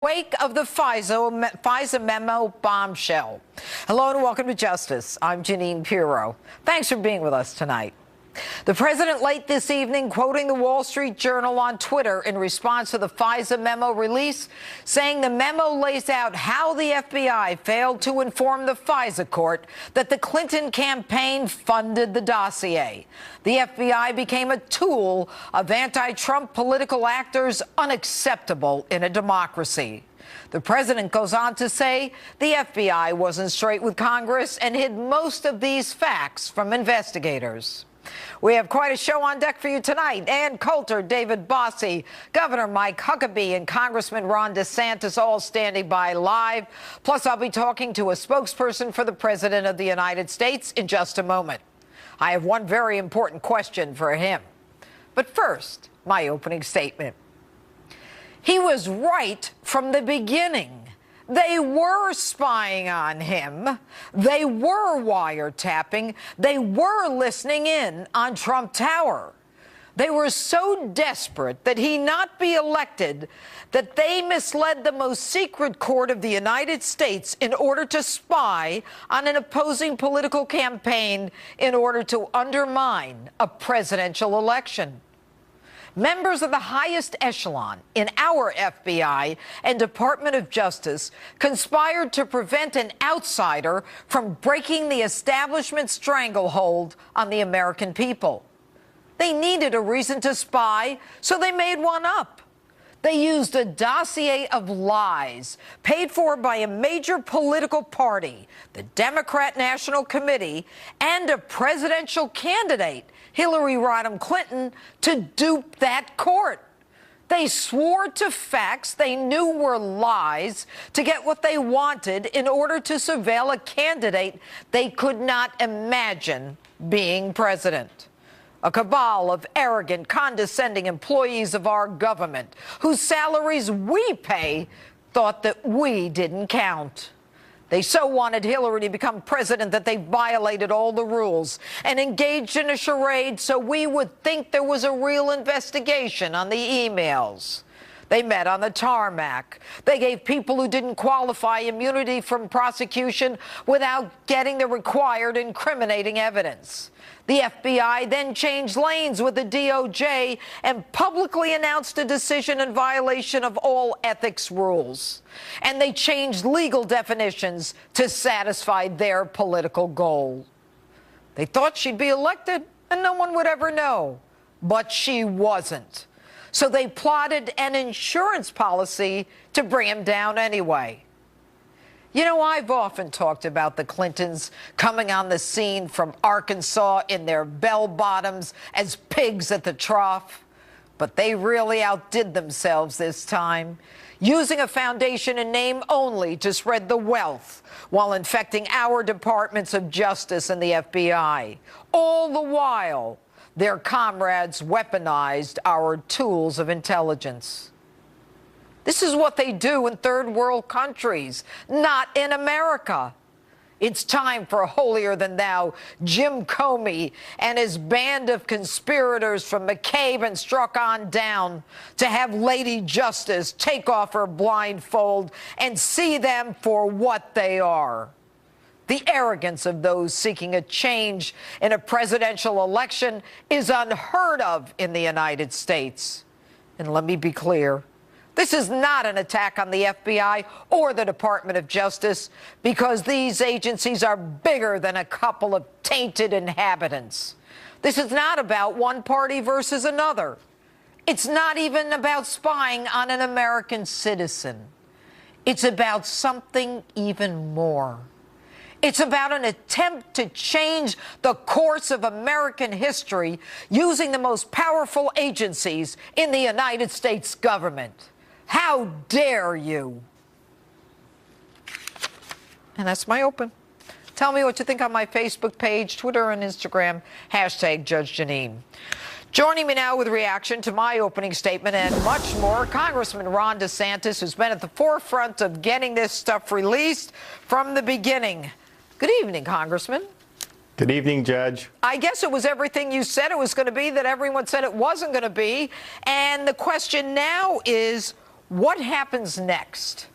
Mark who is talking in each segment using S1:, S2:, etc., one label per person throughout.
S1: Wake of the FISA memo bombshell. Hello and welcome to Justice. I'm Jeanine Pirro. Thanks for being with us tonight. The president late this evening quoting the Wall Street Journal on Twitter in response to the FISA memo release, saying the memo lays out how the FBI failed to inform the FISA court that the Clinton campaign funded the dossier. The FBI became a tool of anti-Trump political actors, unacceptable in a democracy. The president goes on to say the FBI wasn't straight with Congress and hid most of these facts from investigators. We have quite a show on deck for you tonight. Ann Coulter, David Bossie, Governor Mike Huckabee, and Congressman Ron DeSantis all standing by live. Plus, I'll be talking to a spokesperson for the President of the United States in just a moment. I have one very important question for him. But first, my opening statement. He was right from the beginning. They were spying on him. They were wiretapping. They were listening in on Trump Tower. They were so desperate that he not be elected that they misled the most secret court of the United States in order to spy on an opposing political campaign in order to undermine a presidential election. Members of the highest echelon in our FBI and Department of Justice conspired to prevent an outsider from breaking the establishment stranglehold on the American people. They needed a reason to spy, so they made one up. They used a dossier of lies paid for by a major political party, the Democrat National Committee, and a presidential candidate, Hillary Rodham Clinton, to dupe that court. They swore to facts they knew were lies to get what they wanted in order to surveil a candidate they could not imagine being president. A cabal of arrogant, condescending employees of our government whose salaries we pay thought that we didn't count. They so wanted Hillary to become president that they violated all the rules and engaged in a charade so we would think there was a real investigation on the emails. They met on the tarmac. They gave people who didn't qualify immunity from prosecution without getting the required incriminating evidence. The FBI then changed lanes with the DOJ and publicly announced a decision in violation of all ethics rules. And they changed legal definitions to satisfy their political goal. They thought she'd be elected and no one would ever know. But she wasn't. So they plotted an insurance policy to bring him down anyway. You know, I've often talked about the Clintons coming on the scene from Arkansas in their bell-bottoms as pigs at the trough. But they really outdid themselves this time, using a foundation in name only to spread the wealth while infecting our departments of justice and the FBI. All the while, their comrades weaponized our tools of intelligence. This is what they do in third world countries, not in America. It's time for holier-than-thou Jim Comey and his band of conspirators from McCabe and Strzok on down to have Lady Justice take off her blindfold and see them for what they are. The arrogance of those seeking a change in a presidential election is unheard of in the United States. And let me be clear. This is not an attack on the FBI or the Department of Justice, because these agencies are bigger than a couple of tainted inhabitants. This is not about one party versus another. It's not even about spying on an American citizen. It's about something even more. It's about an attempt to change the course of American history using the most powerful agencies in the United States government. How dare you? And that's my open. Tell me what you think on my Facebook page, Twitter, and Instagram, hashtag Judge Jeanine. Joining me now with reaction to my opening statement and much more, Congressman Ron DeSantis, who's been at the forefront of getting this stuff released from the beginning. Good evening, Congressman.
S2: Good evening, Judge.
S1: I guess it was everything you said it was going to be that everyone said it wasn't going to be. And the question now is, What happens next?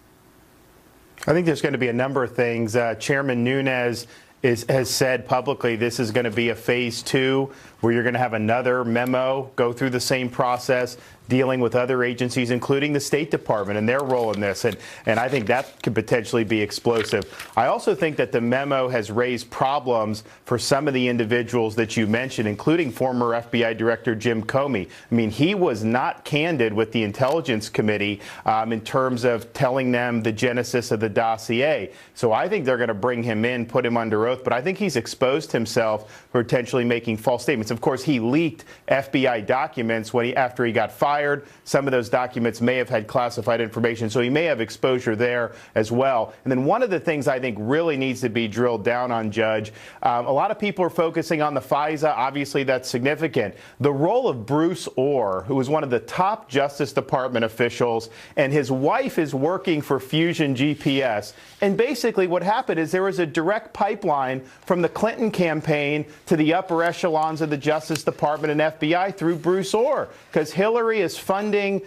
S2: I think there's going to be a number of things. Chairman Nunes has said publicly this is going to be a phase 2 where you're going to have another memo go through the same process, dealing with other agencies, including the State Department and their role in this. And I think that could potentially be explosive. I also think that the memo has raised problems for some of the individuals that you mentioned, including former FBI Director Jim Comey. I mean, he was not candid with the Intelligence Committee in terms of telling them the genesis of the dossier. So I think they're going to bring him in, put him under oath. But I think he's exposed himself for potentially making false statements. Of course, he leaked FBI documents after he got fired. Some of those documents may have had classified information, so he may have exposure there as well. And then one of the things I think really needs to be drilled down on, Judge, a lot of people are focusing on the FISA. Obviously, that's significant. The role of Bruce Orr, who was one of the top Justice Department officials, and his wife is working for Fusion GPS. And basically what happened is there was a direct pipeline from the Clinton campaign to the upper echelons of the Justice Department and FBI through Bruce Orr, because Hillary is funding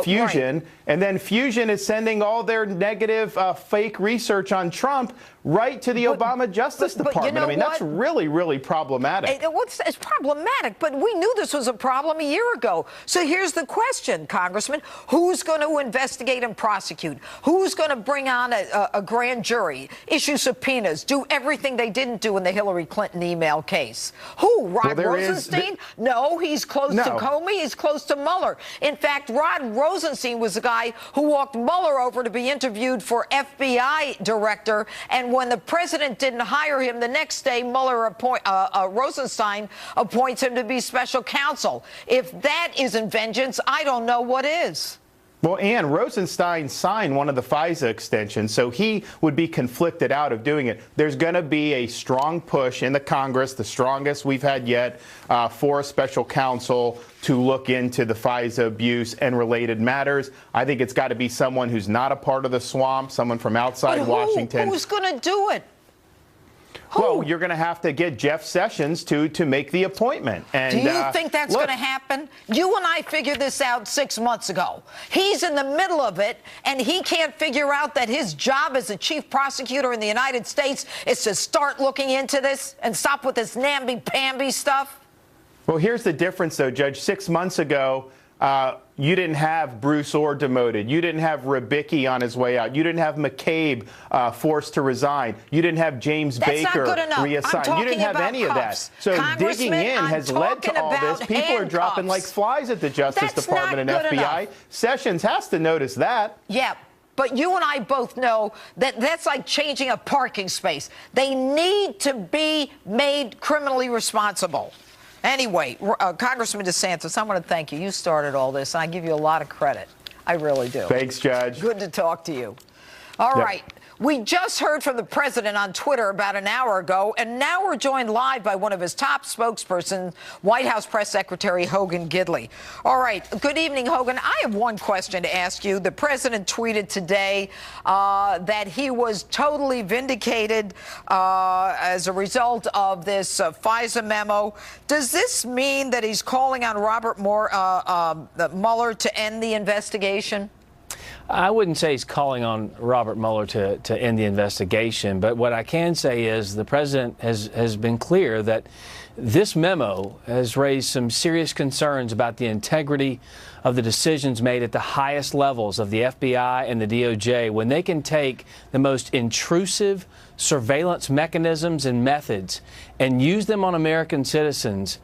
S2: Fusion, right. And then Fusion is sending all their negative fake research on Trump right to the Obama Justice Department.
S1: You know,
S2: I mean, that's really, really problematic.
S1: It's problematic, but we knew this was a problem a year ago. So here's the question, Congressman. Who's going to investigate and prosecute? Who's going to bring on a grand jury, issue subpoenas, do everything they didn't do in the Hillary Clinton email case? Who? Rod Rosenstein? No, he's close to Comey. He's close to Mueller. In fact, Rod Rosenstein was the guy who walked Mueller over to be interviewed for FBI director, and when the president didn't hire him, the next day Rosenstein appoints him to be special counsel. If that isn't vengeance, I don't know what is.
S2: Well, and Rosenstein signed one of the FISA extensions, so he would be conflicted out of doing it. There's going to be a strong push in the Congress, the strongest we've had yet, for a special counsel to look into the FISA abuse and related matters. I think it's got to be someone who's not a part of the swamp, someone from outside Washington.
S1: Who's going to do it?
S2: Well, you're going to have to get Jeff Sessions to make the appointment. And,
S1: do you think that's going to happen? You and I figured this out 6 months ago. He's in the middle of it, and he can't figure out that his job as a chief prosecutor in the United States is to start looking into this and stop with this namby-pamby stuff?
S2: Well, here's the difference, though, Judge. 6 months ago, you didn't have Bruce Orr demoted. You didn't have Rybicki on his way out. You didn't have McCabe forced to resign. You didn't have James Baker reassigned. You didn't have any of that. So digging in has led to all this. People are dropping like flies at the Justice Department and FBI. Sessions has to notice that.
S1: Yeah. But you and I both know that that's like changing a parking space. They need to be made criminally responsible. Anyway, Congressman DeSantis, I want to thank you. You started all this, and I give you a lot of credit. I really do.
S2: Thanks, Judge.
S1: Good to talk to you. All right. We just heard from the president on Twitter about an hour ago, and now we're joined live by one of his top spokespersons, White House Press Secretary Hogan Gidley. All right. Good evening, Hogan. I have one question to ask you. The president tweeted today that he was totally vindicated as a result of this FISA memo. Does this mean that he's calling on Robert Mueller to end the investigation?
S3: I wouldn't say he's calling on Robert Mueller to end the investigation, but what I can say is the president has been clear that this memo has raised some serious concerns about the integrity of the decisions made at the highest levels of the FBI and the DOJ when they can take the most intrusive surveillance mechanisms and methods and use them on American citizens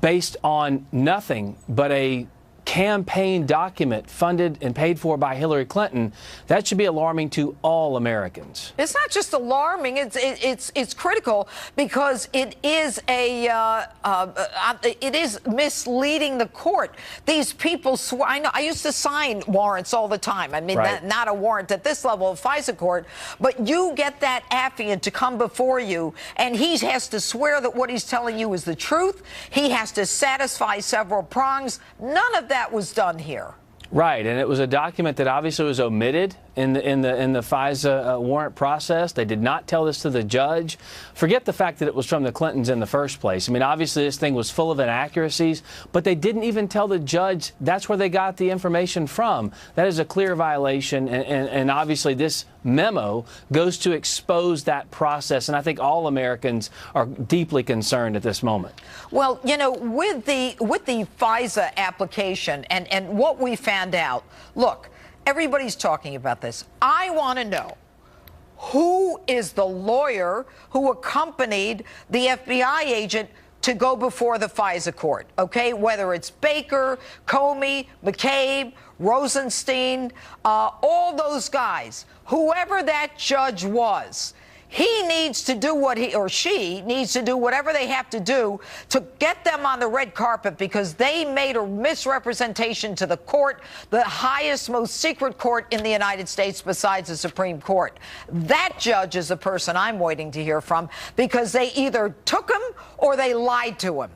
S3: based on nothing but a campaign document funded and paid for by Hillary Clinton. That should be alarming to all Americans.
S1: It's not just alarming; it's critical because it is it is misleading the court. These people swear. I know. I used to sign warrants all the time. I mean, not a warrant at this level of FISA court, but you get that affiant to come before you, and he has to swear that what he's telling you is the truth. He has to satisfy several prongs. None of that was done here.
S3: Right, and it was a document that obviously was omitted in the FISA warrant process. They did not tell this to the judge. Forget the fact that it was from the Clintons in the first place. I mean, obviously this thing was full of inaccuracies, but they didn't even tell the judge that's where they got the information from. That is a clear violation, and obviously this memo goes to expose that process, and I think all Americans are deeply concerned at this moment.
S1: Well, you know, with the FISA application and what we found out, look, everybody's talking about this. I want to know, who is the lawyer who accompanied the FBI agent to go before the FISA court, okay? Whether it's Baker, Comey, McCabe, Rosenstein, all those guys, whoever that judge was, he needs to do what he or she needs to do whatever they have to do to get them on the red carpet, because they made a misrepresentation to the court, the highest, most secret court in the United States besides the Supreme Court. That judge is the person I'm waiting to hear from, because they either took him or they lied to him.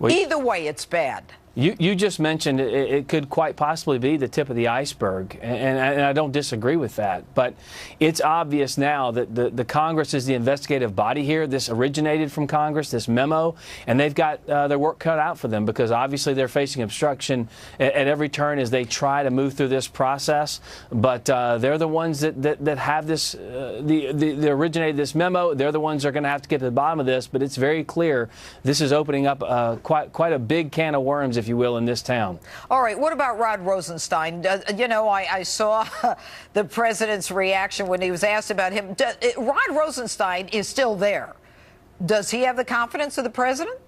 S1: Either way, it's bad.
S3: You just mentioned it could quite possibly be the tip of the iceberg, and I don't disagree with that. But it's obvious now that the Congress is the investigative body here. This originated from Congress, this memo, and they've got their work cut out for them, because obviously they're facing obstruction at every turn as they try to move through this process. But they're the ones that have this, they originated this memo. They're the ones that are going to have to get to the bottom of this. But it's very clear this is opening up quite a big can of worms, if you will, in this town.
S1: All right, what about Rod Rosenstein? You know, I saw the president's reaction when he was asked about him. Rod Rosenstein is still there. Does he have the confidence of the president?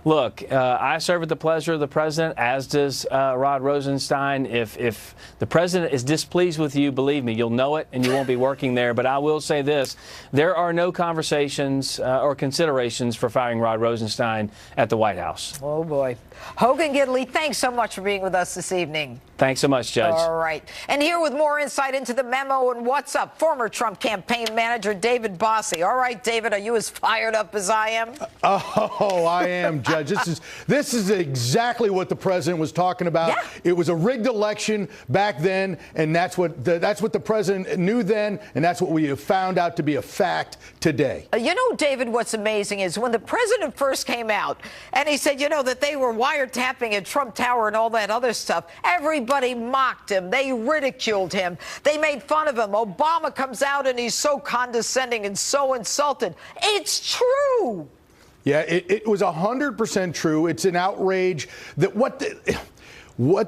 S3: Look, I serve at the pleasure of the president, as does Rod Rosenstein. If the president is displeased with you, believe me, you'll know it, and you won't be working there. But I will say this: there are no conversations or considerations for firing Rod Rosenstein at the White House.
S1: Oh, boy. Hogan Gidley, thanks so much for being with us this evening.
S3: Thanks so much, Judge.
S1: All right. And here with more insight into the memo and what's up, former Trump campaign manager David Bossie. All right, David, are you as fired up as I am?
S4: Oh, I am, Judge. This is exactly what the president was talking about.
S1: Yeah.
S4: It was a rigged election back then, and that's what the president knew then, and that's what we have found out to be a fact today.
S1: You know, David, what's amazing is when the president first came out and he said, you know, that they were wiretapping at Trump Tower and all that other stuff, everybody mocked him. They ridiculed him. They made fun of him. Obama comes out and he's so condescending and so insulted. It's true.
S4: Yeah, it was 100% true. It's an outrage that what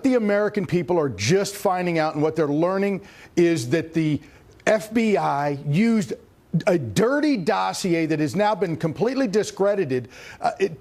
S4: the American people are just finding out and what they're learning is that the FBI used a dirty dossier that has now been completely discredited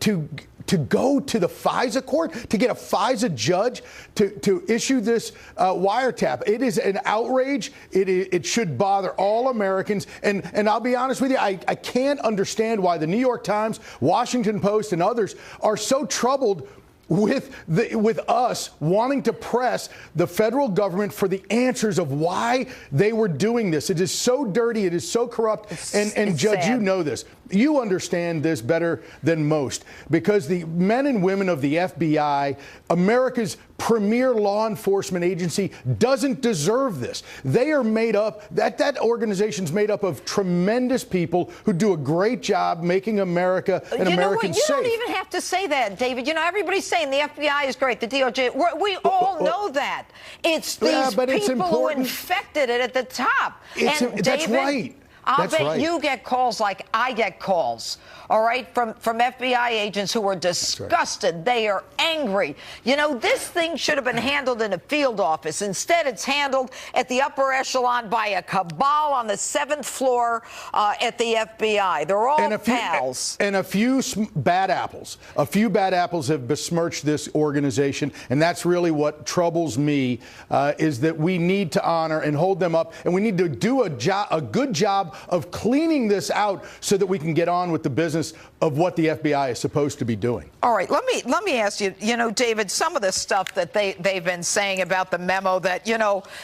S4: to go to the FISA court, to get a FISA judge to issue this wiretap. It is an outrage. It should bother all Americans. And I'll be honest with you, I can't understand why the New York Times, Washington Post, and others are so troubled with us wanting to press the federal government for the answers of why they were doing this. It is so dirty. It is so corrupt. And Judge, you know this. You understand this better than most, because the men and women of the FBI, America's premier law enforcement agency, doesn't deserve this. They are made up, that organization's made up of tremendous people who do a great job making America and Americans safe.
S1: You don't even have to say that, David. You know, everybody's saying the FBI is great, the DOJ. We all know that. It's these people who infected it at the top.
S4: That's
S1: David,
S4: right.
S1: I'll bet you get calls like I get calls, all right, from FBI agents who are disgusted. Right. They are angry. You know, this thing should have been handled in a field office. Instead, it's handled at the upper echelon by a cabal on the 7th floor at the FBI. They're all pals.
S4: And a few bad apples. A few bad apples have besmirched this organization, and that's really what troubles me, is that we need to honor and hold them up, and we need to do a good job of cleaning this out so that we can get on with the business of what the FBI is supposed to be doing.
S1: All right, let me ask you, David, some of the stuff that they've been saying about the memo that,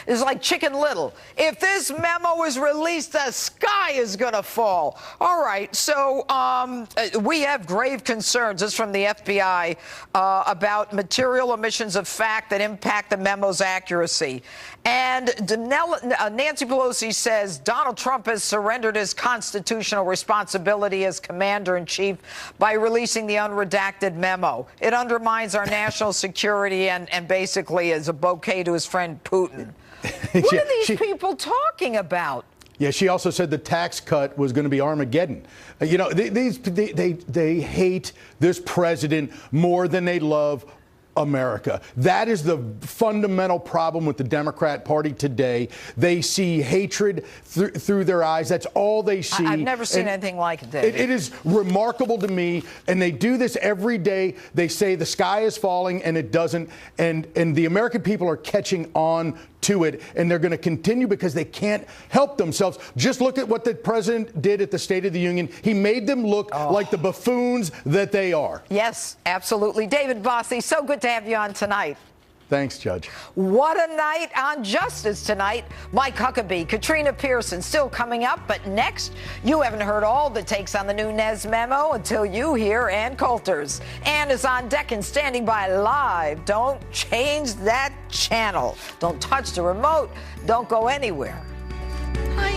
S1: is like Chicken Little. If this memo is released, the sky is going to fall. All right, so we have grave concerns, this is from the FBI, about material omissions of fact that impact the memo's accuracy. And Nancy Pelosi says Donald Trump has surrendered his constitutional responsibility as commander-in-chief by releasing the unredacted memo. It undermines our national security and basically is a bouquet to his friend Putin. What are these people talking about?
S4: Yeah, she also said the tax cut was going to be Armageddon. They hate this president more than they love America. That is the fundamental problem with the Democrat Party today. They see hatred through their eyes. That's all they see.
S1: I've never seen anything like it, David.
S4: It is remarkable to me, and they do this every day. They say the sky is falling, and it doesn't. And the American people are catching on to it, and they're going to continue because they can't help themselves. Just look at what the president did at the State of the Union. He made them look like the buffoons that they are.
S1: Yes, absolutely. David Bossie, so good to have you on tonight.
S4: Thanks, Judge.
S1: What a night on Justice tonight. Mike Huckabee, Katrina Pearson still coming up. But next, you haven't heard all the takes on the Nunes memo until you hear Ann Coulter's. Ann is on deck and standing by live. Don't change that channel. Don't touch the remote. Don't go anywhere. Hi,